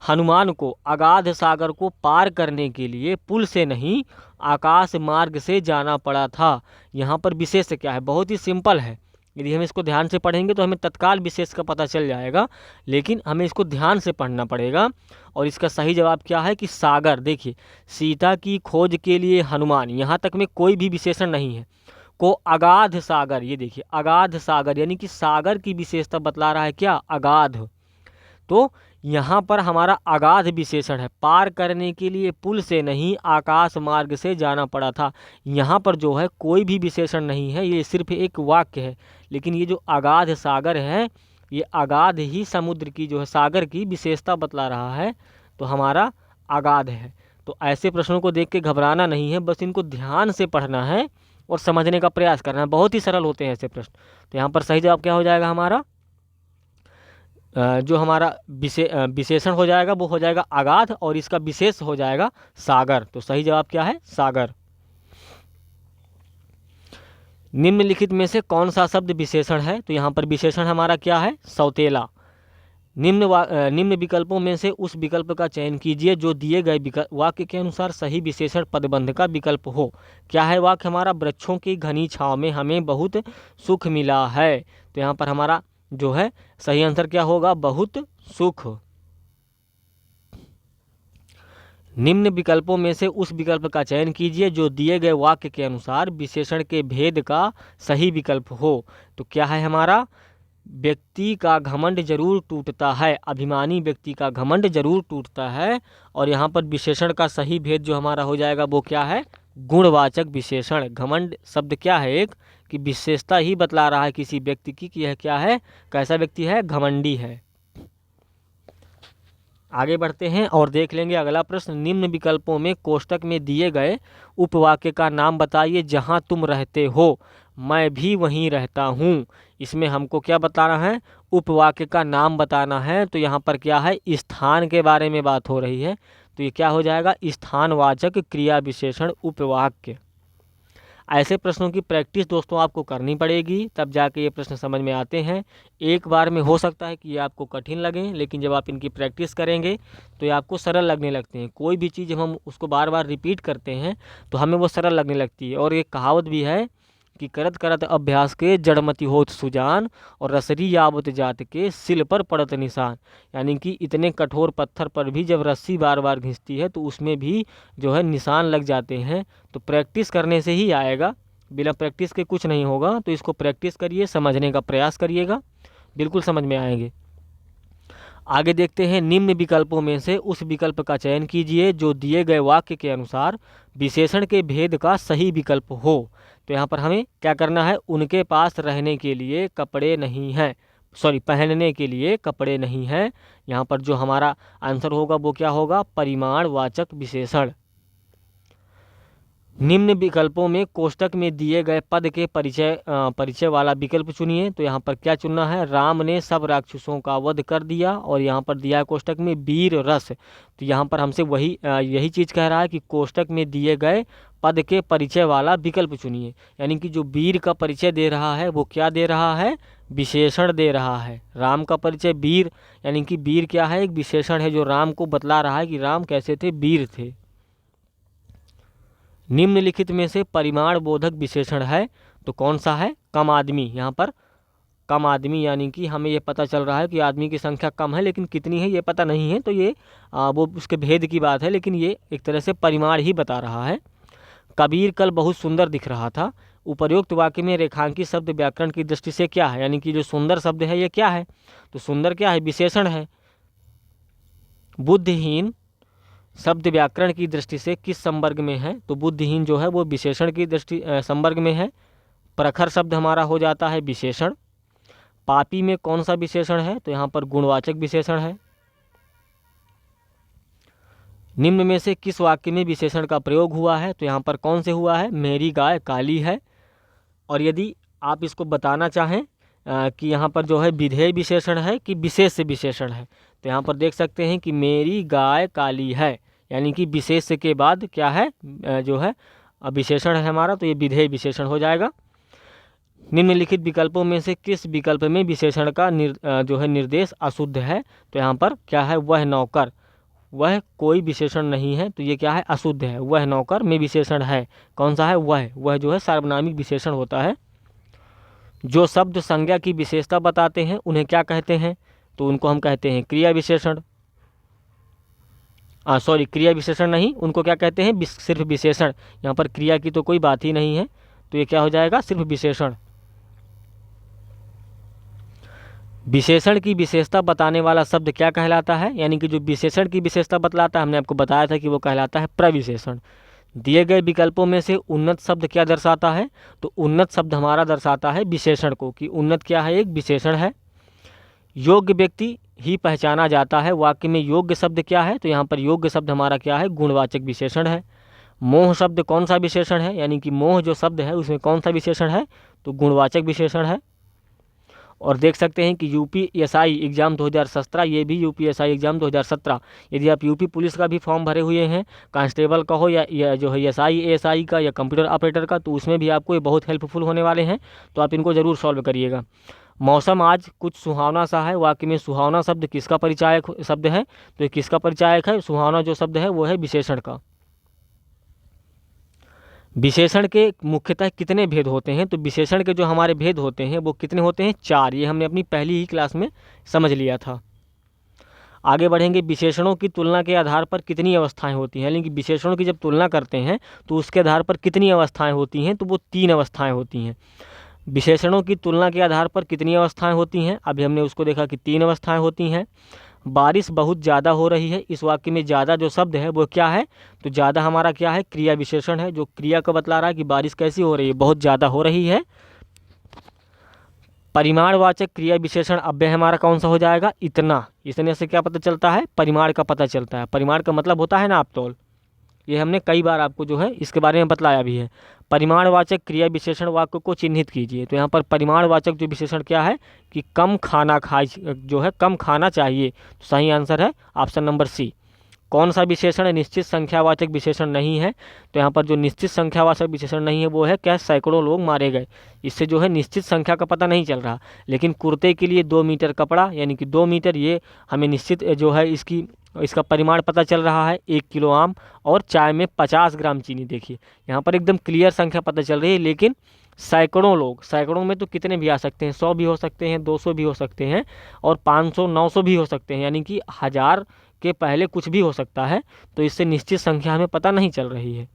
हनुमान को अगाध सागर को पार करने के लिए पुल से नहीं आकाश मार्ग से जाना पड़ा था। यहाँ पर विशेष क्या है, बहुत ही सिंपल है। यदि हम इसको ध्यान से पढ़ेंगे तो हमें तत्काल विशेष का पता चल जाएगा, लेकिन हमें इसको ध्यान से पढ़ना पड़ेगा। और इसका सही जवाब क्या है कि सागर। देखिए सीता की खोज के लिए हनुमान, यहाँ तक में कोई भी विशेषण नहीं है, को अगाध सागर, ये देखिए अगाध सागर यानी कि सागर की विशेषता बतला रहा है क्या, अगाध। तो यहाँ पर हमारा अगाध विशेषण है। पार करने के लिए पुल से नहीं आकाश मार्ग से जाना पड़ा था। यहाँ पर जो है कोई भी विशेषण नहीं है, ये सिर्फ एक वाक्य है। लेकिन ये जो अगाध सागर है, ये अगाध ही समुद्र की जो है सागर की विशेषता बतला रहा है, तो हमारा अगाध है। तो ऐसे प्रश्नों को देख के घबराना नहीं है, बस इनको ध्यान से पढ़ना है और समझने का प्रयास करना है। बहुत ही सरल होते हैं ऐसे प्रश्न। तो यहाँ पर सही जवाब क्या हो जाएगा, हमारा जो हमारा विशेषण हो जाएगा वो हो जाएगा अगाध, और इसका विशेष हो जाएगा सागर। तो सही जवाब क्या है, सागर। निम्नलिखित में से कौन सा शब्द विशेषण है। तो यहाँ पर विशेषण हमारा क्या है, सौतेला। निम्न विकल्पों में से उस विकल्प का चयन कीजिए जो दिए गए वाक्य के अनुसार सही विशेषण पदबंध का विकल्प हो। क्या है वाक्य हमारा? वृक्षों की घनी छांव में हमें बहुत सुख मिला है। तो यहाँ पर हमारा जो है सही आंसर क्या होगा? बहुत सुख। निम्न विकल्पों में से उस विकल्प का चयन कीजिए जो दिए गए वाक्य के अनुसार विशेषण के भेद का सही विकल्प हो। तो क्या है हमारा? व्यक्ति का घमंड जरूर टूटता है, अभिमानी व्यक्ति का घमंड जरूर टूटता है। और यहाँ पर विशेषण का सही भेद जो हमारा हो जाएगा वो क्या है? गुणवाचक विशेषण। घमंड शब्द क्या है? एक कि विशेषता ही बतला रहा है किसी व्यक्ति की कि यह क्या है, कैसा व्यक्ति है, घमंडी है। आगे बढ़ते हैं और देख लेंगे अगला प्रश्न। निम्न विकल्पों में कोष्टक में दिए गए उपवाक्य का नाम बताइए। जहां तुम रहते हो मैं भी वहीं रहता हूँ। इसमें हमको क्या बताना है? उपवाक्य का नाम बताना है। तो यहाँ पर क्या है? स्थान के बारे में बात हो रही है। तो ये क्या हो जाएगा? स्थानवाचक क्रिया विशेषण उपवाक्य। ऐसे प्रश्नों की प्रैक्टिस दोस्तों आपको करनी पड़ेगी, तब जाके ये प्रश्न समझ में आते हैं। एक बार में हो सकता है कि ये आपको कठिन लगें, लेकिन जब आप इनकी प्रैक्टिस करेंगे तो ये आपको सरल लगने लगते हैं। कोई भी चीज़ जब हम उसको बार बार रिपीट करते हैं तो हमें वो सरल लगने लगती है। और एक कहावत भी है कि करत करत अभ्यास के जड़मति होत सुजान, और रसरी यावत जात के सिल पर पड़त निशान। यानी कि इतने कठोर पत्थर पर भी जब रस्सी बार बार घिसती है तो उसमें भी जो है निशान लग जाते हैं। तो प्रैक्टिस करने से ही आएगा, बिना प्रैक्टिस के कुछ नहीं होगा। तो इसको प्रैक्टिस करिए, समझने का प्रयास करिएगा, बिल्कुल समझ में आएंगे। आगे देखते हैं। निम्न विकल्पों में से उस विकल्प का चयन कीजिए जो दिए गए वाक्य के अनुसार विशेषण के भेद का सही विकल्प हो। तो यहाँ पर हमें क्या करना है? उनके पास रहने के लिए कपड़े नहीं हैं, पहनने के लिए कपड़े नहीं हैं। यहाँ पर जो हमारा आंसर होगा वो क्या होगा? परिमाणवाचक विशेषण। निम्न विकल्पों में कोष्टक में दिए गए पद के परिचय वाला विकल्प चुनिए। तो यहाँ पर क्या चुनना है? राम ने सब राक्षसों का वध कर दिया, और यहाँ पर दिया है कोष्टक में वीर रस। तो यहाँ पर हमसे यही चीज़ कह रहा है कि कोष्टक में दिए गए पद के परिचय वाला विकल्प चुनिए। यानी कि जो वीर का परिचय दे रहा है वो क्या दे रहा है? विशेषण दे रहा है। राम का परिचय वीर, यानी कि वीर क्या है? एक विशेषण है जो राम को बतला रहा है कि राम कैसे थे, वीर थे। निम्नलिखित में से परिमाण बोधक विशेषण है तो कौन सा है? कम आदमी। यहाँ पर कम आदमी यानी कि हमें ये पता चल रहा है कि आदमी की संख्या कम है, लेकिन कितनी है ये पता नहीं है। तो ये वो उसके भेद की बात है, लेकिन ये एक तरह से परिमाण ही बता रहा है। कबीर कल बहुत सुंदर दिख रहा था। उपर्युक्त वाक्य में रेखांकित शब्द व्याकरण की दृष्टि से क्या है? यानी कि जो सुंदर शब्द है ये क्या है? तो सुंदर क्या है? विशेषण है। बुद्धिहीन शब्द व्याकरण की दृष्टि से किस संवर्ग में है? तो बुद्धिहीन जो है वो विशेषण की दृष्टि संवर्ग में है। प्रखर शब्द हमारा हो जाता है विशेषण। पापी में कौन सा विशेषण है? तो यहाँ पर गुणवाचक विशेषण है। निम्न में से किस वाक्य में विशेषण का प्रयोग हुआ है? तो यहाँ पर कौन से हुआ है? मेरी गाय काली है। और यदि आप इसको बताना चाहें कि यहाँ पर जो है विधेय विशेषण है कि विशेष विशेषण है, तो यहाँ पर देख सकते हैं कि मेरी गाय काली है, यानी कि विशेष के बाद क्या है? जो है विशेषण है हमारा, तो ये विधेय विशेषण हो जाएगा। निम्नलिखित विकल्पों में से किस विकल्प में विशेषण का जो है निर्देश अशुद्ध है? तो यहाँ पर क्या है? वह नौकर। वह कोई विशेषण नहीं है, तो ये क्या है? अशुद्ध है। वह नौकर में विशेषण है। कौन सा है? वह जो है सार्वनामिक विशेषण होता है। जो शब्द संज्ञा की विशेषता बताते हैं उन्हें क्या कहते हैं? तो उनको हम कहते हैं क्रिया विशेषण। क्रिया विशेषण नहीं, उनको क्या कहते हैं? सिर्फ विशेषण। यहाँ पर क्रिया की तो कोई बात ही नहीं है, तो ये क्या हो जाएगा? सिर्फ विशेषण। विशेषण की विशेषता बताने वाला शब्द क्या कहलाता है? यानी कि जो विशेषण की विशेषता बतलाता है, हमने आपको बताया था कि वो कहलाता है प्रविशेषण। दिए गए विकल्पों में से उन्नत शब्द क्या दर्शाता है? तो उन्नत शब्द हमारा दर्शाता है विशेषण को, कि उन्नत क्या है? एक विशेषण है। योग्य व्यक्ति ही पहचाना जाता है। वाक्य में योग्य शब्द क्या है? तो यहाँ पर योग्य शब्द हमारा क्या है? गुणवाचक विशेषण है। मोह शब्द कौन सा विशेषण है? यानी कि मोह जो शब्द है उसमें कौन सा विशेषण है? तो गुणवाचक विशेषण है। और देख सकते हैं कि यूपीएसआई एग्ज़ाम 2017, ये भी यूपीएसआई एग्ज़ाम 2017, यदि आप यूपी पुलिस का भी फॉर्म भरे हुए हैं, कांस्टेबल का हो या जो है एसआई एएसआई का या कंप्यूटर ऑपरेटर का, तो उसमें भी आपको ये बहुत हेल्पफुल होने वाले हैं। तो आप इनको ज़रूर सॉल्व करिएगा। मौसम आज कुछ सुहावना सा है। वाक्य में सुहावना शब्द किसका परिचायक शब्द है? तो ये किसका परिचायक है? सुहावना जो शब्द है वो है विशेषण का। विशेषण के मुख्यतः कितने भेद होते हैं? तो विशेषण के जो हमारे भेद होते हैं वो कितने होते हैं? 4। ये हमने अपनी पहली ही क्लास में समझ लिया था। आगे बढ़ेंगे। विशेषणों की तुलना के आधार पर कितनी अवस्थाएं होती हैं? लेकिन विशेषणों की जब तुलना करते हैं तो उसके आधार पर कितनी अवस्थाएं होती हैं? तो वो 3 अवस्थाएं होती हैं। विशेषणों की तुलना के आधार पर कितनी अवस्थाएं होती हैं? अभी हमने उसको देखा कि 3 अवस्थाएं होती हैं। बारिश बहुत ज़्यादा हो रही है। इस वाक्य में ज़्यादा जो शब्द है वो क्या है? तो ज़्यादा हमारा क्या है? क्रिया विशेषण है, जो क्रिया को बतला रहा है कि बारिश कैसी हो रही है, बहुत ज़्यादा हो रही है। परिमाणवाचक क्रिया विशेषण अव्यय हमारा कौन सा हो जाएगा? इतना। इतने से क्या पता चलता है? परिमाण का पता चलता है। परिमाण का मतलब होता है नापतोल। ये हमने कई बार आपको जो है इसके बारे में बतलाया भी है। परिमाणवाचक क्रिया विशेषण वाक्य को चिन्हित कीजिए। तो यहाँ पर परिमाणवाचक जो विशेषण क्या है कि कम खाना जो है कम खाना चाहिए। तो सही आंसर है ऑप्शन नंबर सी। कौन सा विशेषण निश्चित संख्यावाचक विशेषण नहीं है? तो यहाँ पर जो निश्चित संख्यावाचक विशेषण नहीं है वो है क्या? सैकड़ों लोग मारे गए। इससे जो है निश्चित संख्या का पता नहीं चल रहा। लेकिन कुर्ते के लिए 2 मीटर कपड़ा यानी कि 2 मीटर, ये हमें निश्चित जो है इसका परिमाण पता चल रहा है। 1 किलो आम और चाय में 50 ग्राम चीनी। देखिए यहाँ पर एकदम क्लियर संख्या पता चल रही है। लेकिन सैकड़ों लोग, सैकड़ों में तो कितने भी आ सकते हैं, 100 भी हो सकते हैं, 200 भी हो सकते हैं और 500 900 भी हो सकते हैं, यानी कि 1000 के पहले कुछ भी हो सकता है। तो इससे निश्चित संख्या हमें पता नहीं चल रही है।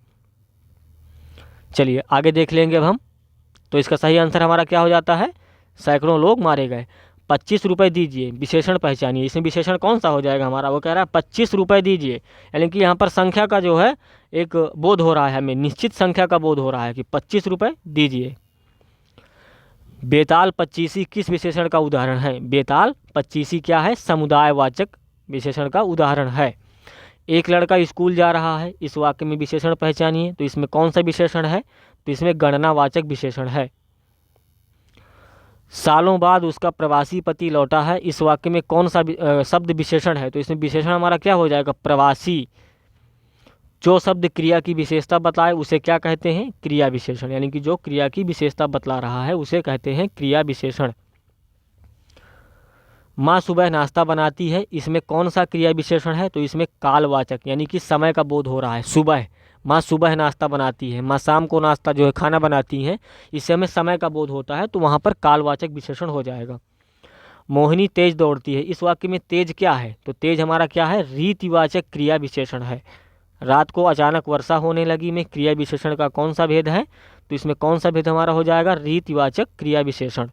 चलिए आगे देख लेंगे अब हम। तो इसका सही आंसर हमारा क्या हो जाता है? सैकड़ों लोग मारे गए। 25 रुपये दीजिए, विशेषण पहचानिए। इसमें विशेषण कौन सा हो जाएगा हमारा? वो कह रहा है 25 रुपये दीजिए, यानी कि यहाँ पर संख्या का जो है एक बोध हो रहा है, हमें निश्चित संख्या का बोध हो रहा है कि 25 रुपये दीजिए। बेताल पच्चीसी किस विशेषण का उदाहरण है? बेताल पच्चीसी क्या है? समुदायवाचक विशेषण का उदाहरण है। एक लड़का स्कूल जा रहा है। इस वाक्य में विशेषण पहचानिए। तो इसमें कौन सा विशेषण है? तो इसमें गणनावाचक विशेषण है। सालों बाद उसका प्रवासी पति लौटा है। इस वाक्य में कौन सा शब्द विशेषण है? तो इसमें विशेषण हमारा क्या हो जाएगा? प्रवासी। जो शब्द क्रिया की विशेषता बताए उसे क्या कहते हैं? क्रिया विशेषण। यानी कि जो क्रिया की विशेषता बतला रहा है उसे कहते हैं क्रिया विशेषण। माँ सुबह नाश्ता बनाती है। इसमें कौन सा क्रिया विशेषण है? तो इसमें कालवाचक, यानी कि समय का बोध हो रहा है। सुबह, माँ सुबह नाश्ता बनाती है। माँ शाम को नाश्ता जो है खाना बनाती हैं। इससे हमें समय का बोध होता है, तो वहाँ पर कालवाचक विशेषण हो जाएगा। मोहिनी तेज दौड़ती है। इस वाक्य में तेज क्या है? तो तेज हमारा क्या है? रीतिवाचक क्रिया विशेषण है। रात को अचानक वर्षा होने लगी में क्रिया विशेषण का कौन सा भेद है? तो इसमें कौन सा भेद हमारा हो जाएगा? रीतिवाचक क्रिया विशेषण।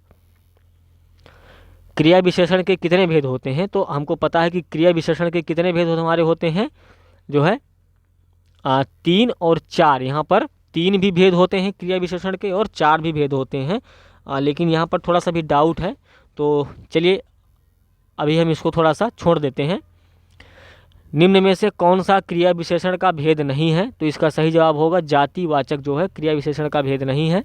क्रिया विशेषण के कितने भेद होते हैं? तो हमको पता है कि क्रिया विशेषण के कितने भेद हमारे होते हैं, जो है 3 और 4। यहाँ पर 3 भी भेद होते हैं क्रिया विशेषण के और 4 भी भेद होते हैं। लेकिन यहाँ पर थोड़ा सा भी डाउट है, तो चलिए अभी हम इसको थोड़ा सा छोड़ देते हैं। निम्न में से कौन सा क्रिया विशेषण का भेद नहीं है? तो इसका सही जवाब होगा जातिवाचक जो है क्रिया विशेषण का भेद नहीं है।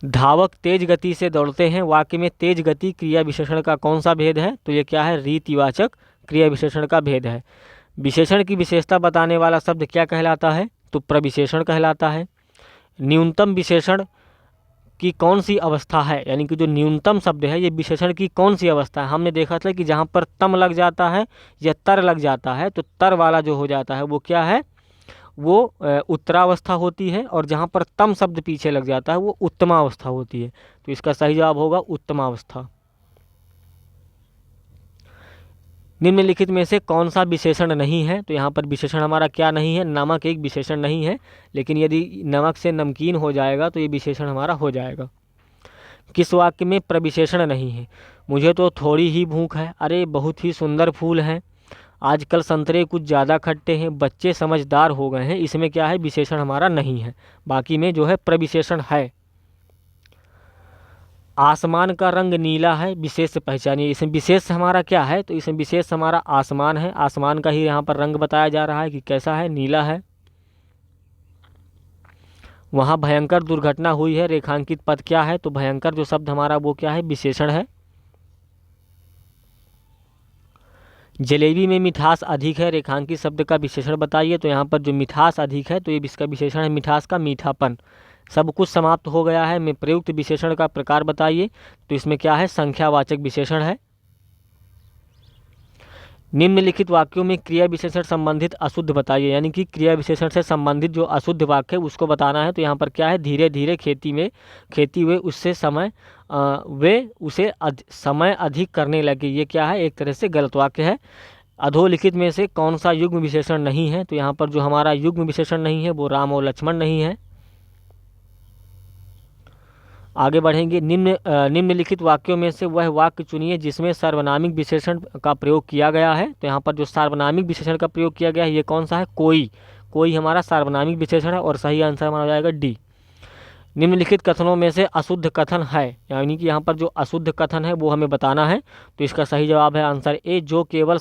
धावक तेज गति से दौड़ते हैं। वाक्य में तेज गति क्रिया विशेषण का कौन सा भेद है? तो ये क्या है? रीतिवाचक क्रिया विशेषण का भेद है। विशेषण की विशेषता बताने वाला शब्द क्या कहलाता है? तो प्रविशेषण कहलाता है। न्यूनतम विशेषण की कौन सी अवस्था है? यानी कि जो न्यूनतम शब्द है ये विशेषण की कौन सी अवस्था है? हमने देखा था कि जहाँ पर तम लग जाता है या तर लग जाता है, तो तर वाला जो हो जाता है वो क्या है? वो उत्तरावस्था होती है, और जहाँ पर तम शब्द पीछे लग जाता है वो उत्तमावस्था होती है। तो इसका सही जवाब होगा उत्तमावस्था। निम्नलिखित में से कौन सा विशेषण नहीं है? तो यहाँ पर विशेषण हमारा क्या नहीं है? नमक एक विशेषण नहीं है, लेकिन यदि नमक से नमकीन हो जाएगा तो ये विशेषण हमारा हो जाएगा। किस वाक्य में प्रविशेषण नहीं है? मुझे तो थोड़ी ही भूख है। अरे बहुत ही सुंदर फूल है। आजकल संतरे कुछ ज़्यादा खट्टे हैं। बच्चे समझदार हो गए हैं। इसमें क्या है? विशेषण हमारा नहीं है। बाकी में जो है प्रविशेषण है। आसमान का रंग नीला है। विशेष पहचानिए। इसमें विशेष हमारा क्या है? तो इसमें विशेष हमारा आसमान है। आसमान का ही यहाँ पर रंग बताया जा रहा है कि कैसा है? नीला है। वहाँ भयंकर दुर्घटना हुई है। रेखांकित पद क्या है? तो भयंकर जो शब्द हमारा वो क्या है? विशेषण है। जलेबी में मिठास अधिक है। रेखांकित शब्द का विशेषण बताइए। तो यहाँ पर जो मिठास अधिक है तो ये इसका विशेषण है मिठास का मीठापन। सब कुछ समाप्त हो गया है। मैं प्रयुक्त विशेषण का प्रकार बताइए, तो इसमें क्या है, संख्यावाचक विशेषण है। निम्नलिखित वाक्यों में क्रिया विशेषण संबंधित अशुद्ध बताइए, यानी कि क्रिया विशेषण से संबंधित जो अशुद्ध वाक्य है उसको बताना है। तो यहाँ पर क्या है, धीरे धीरे खेती वे उससे समय वे उसे समय अधिक करने लगे, ये क्या है, एक तरह से गलत वाक्य है। अधोलिखित में से कौन सा युग्म विशेषण नहीं है, तो यहाँ पर जो हमारा युग्म विशेषण नहीं है वो राम और लक्ष्मण नहीं है। आगे बढ़ेंगे। निम्नलिखित वाक्यों में से वह वाक्य चुनिए जिसमें सार्वनामिक विशेषण का प्रयोग किया गया है। तो यहाँ पर जो सार्वनामिक विशेषण का प्रयोग किया गया है ये कौन सा है, कोई। कोई हमारा सार्वनामिक विशेषण है और सही आंसर हमारा हो जाएगा डी। निम्नलिखित कथनों में से अशुद्ध कथन है, यानी कि यहाँ पर जो अशुद्ध कथन है वो हमें बताना है। तो इसका सही जवाब है आंसर ए, जो केवल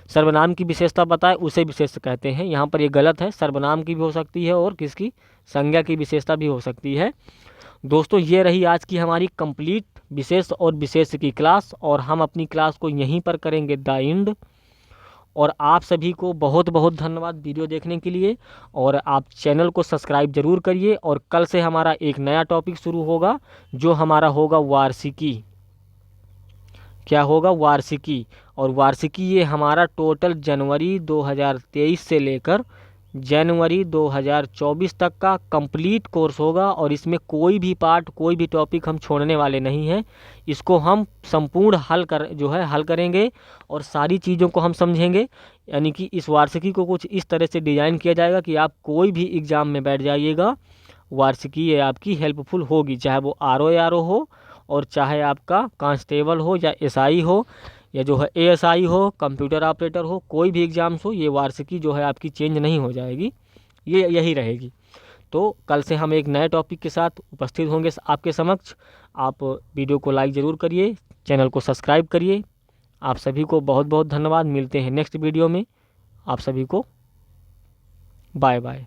सर्वनाम की विशेषता बताए उसे विशेष कहते हैं। यहाँ पर ये गलत है, सर्वनाम की भी हो सकती है और किसकी, संज्ञा की विशेषता भी हो सकती है। दोस्तों ये रही आज की हमारी कंप्लीट विशेष और विशेष की क्लास, और हम अपनी क्लास को यहीं पर करेंगे द एंड। और आप सभी को बहुत बहुत धन्यवाद वीडियो देखने के लिए, और आप चैनल को सब्सक्राइब जरूर करिए। और कल से हमारा एक नया टॉपिक शुरू होगा जो हमारा होगा वार्षिकी। क्या होगा, वार्षिकी। और वार्षिकी ये हमारा टोटल जनवरी 2023 से लेकर जनवरी 2024 तक का कंप्लीट कोर्स होगा, और इसमें कोई भी पार्ट, कोई भी टॉपिक हम छोड़ने वाले नहीं हैं। इसको हम संपूर्ण हल करेंगे और सारी चीज़ों को हम समझेंगे। यानी कि इस वार्षिकी को कुछ इस तरह से डिज़ाइन किया जाएगा कि आप कोई भी एग्ज़ाम में बैठ जाइएगा, वार्षिकी ये आपकी हेल्पफुल होगी, चाहे वो RO हो, और चाहे आपका कांस्टेबल हो या SI हो, या जो है ASI हो, कंप्यूटर ऑपरेटर हो, कोई भी एग्ज़ाम्स हो, ये वार्षिकी जो है आपकी चेंज नहीं हो जाएगी, ये यही रहेगी। तो कल से हम एक नए टॉपिक के साथ उपस्थित होंगे आपके समक्ष। आप वीडियो को लाइक ज़रूर करिए, चैनल को सब्सक्राइब करिए। आप सभी को बहुत बहुत धन्यवाद। मिलते हैं नेक्स्ट वीडियो में। आप सभी को बाय बाय।